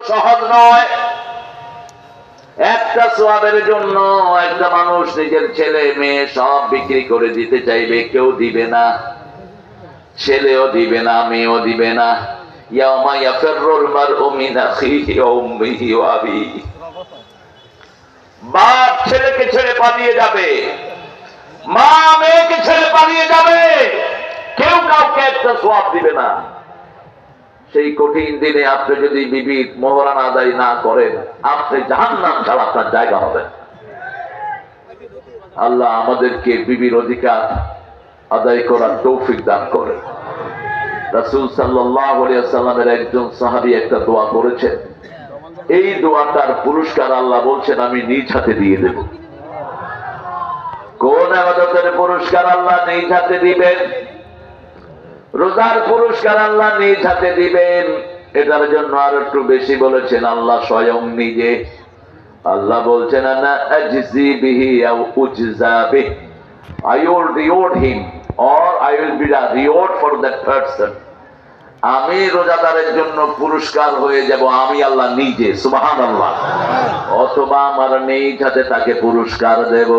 সহজ নয়। একটা সোয়াবের জন্য একটা মানুষ নিজের ছেলে মেয়ে সব বিক্রি করে দিতে চাইবে, কেউ দিবে না, ছেলেও দিবে না, মেয়েও দিবে না। ইয়াউমা ইয়াফিরুল মারউ মিন আখিহি ওয়া উম্মিহি ওয়া আবিহি। বাপ ছেলেকে ছেড়ে পালিয়ে যাবে, মা মেয়েকে ছেড়ে পালিয়ে যাবে, কেউ কাউকে একটা সোয়াব দিবে না। সেই কঠিন দিনে আপনি যদি বিবির মোহরানা আদায় না করেন, আপনি জাহান্নাম ছাড়া আপনার জায়গা হবে। আল্লাহ আমাদেরকে বিবির অধিকার আদায় করার তৌফিক দান করেন। রাসূল সাল্লাল্লাহু আলাইহি ওয়াসাল্লামের একজন সাহাবী একটা দোয়া করেছেন, এই দোয়াটার পুরস্কার আল্লাহ বলছেন আমি নিজ হাতে দিয়ে দেব। কোন ইবাদতের পুরস্কার আল্লাহ নিজ হাতে দিবেন? রোজার পুরস্কার আল্লাহ নিজ হাতে দিবেন। এটার জন্য আর একটু বেশি বলেছেন আল্লাহ স্বয়ং নিজে। আল্লাহ বলছেন আনা আজজি বিহি আও উজজা বিহি, I will reward him or I will be the reward for that person. আমি রোজাদারের জন্য পুরস্কার হয়ে যাব আমি আল্লাহ নিজে, সুবহানাল্লাহ। অথবা আমার নিজ হাতে তাকে পুরস্কার দেব।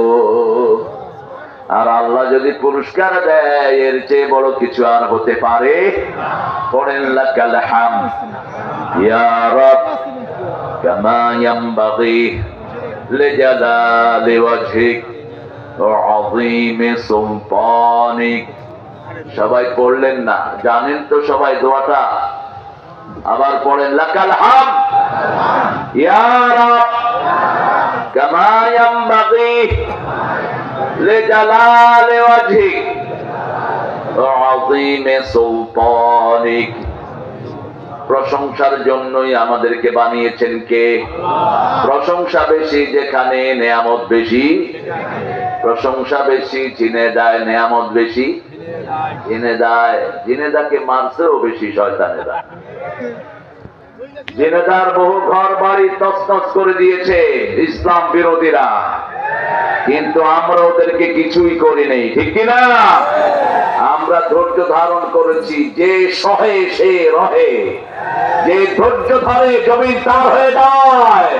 আর আল্লাহ যদি পুরস্কার দেয় এর চেয়ে বড় কিছু আর হতে পারে? পড়েন লাকাল হামদ ইয়া রাব কামা ইয়ানবাগি লিজালালি ওয়াজহিক ওয়া আযীমি সুলতানিক। সবাই পড়লেন না? জানেন তো সবাই দোয়াটা? আবার পড়েন লাকাল হামদ ইয়া রাব কামা ইয়ানবাগি লিজালালি ওয়াজহিক ওয়া আযীমি সুলতানিক। প্রশংসার জন্যই আমাদেরকে বানিয়েছেন কে? প্রশংসা বেশি যেখানে নেয়ামত বেশি, প্রশংসা বেশি চিনে দেয়, নেয়ামত বেশি চিনে দেয়। জিনেদাকে মারছেও বেশি শয়তানেরা। জিনেদার বহু ঘর বাড়ি তছনছ করে দিয়েছে ইসলাম বিরোধীরা, কিন্তু আমরা ওদেরকে কিছুই করি নাই, ঠিক কিনা? আমরা ধৈর্য ধারণ করেছি। যে সহে সে রহে, যে ধৈর্য ধরে জমিন তার হয়ে যায়।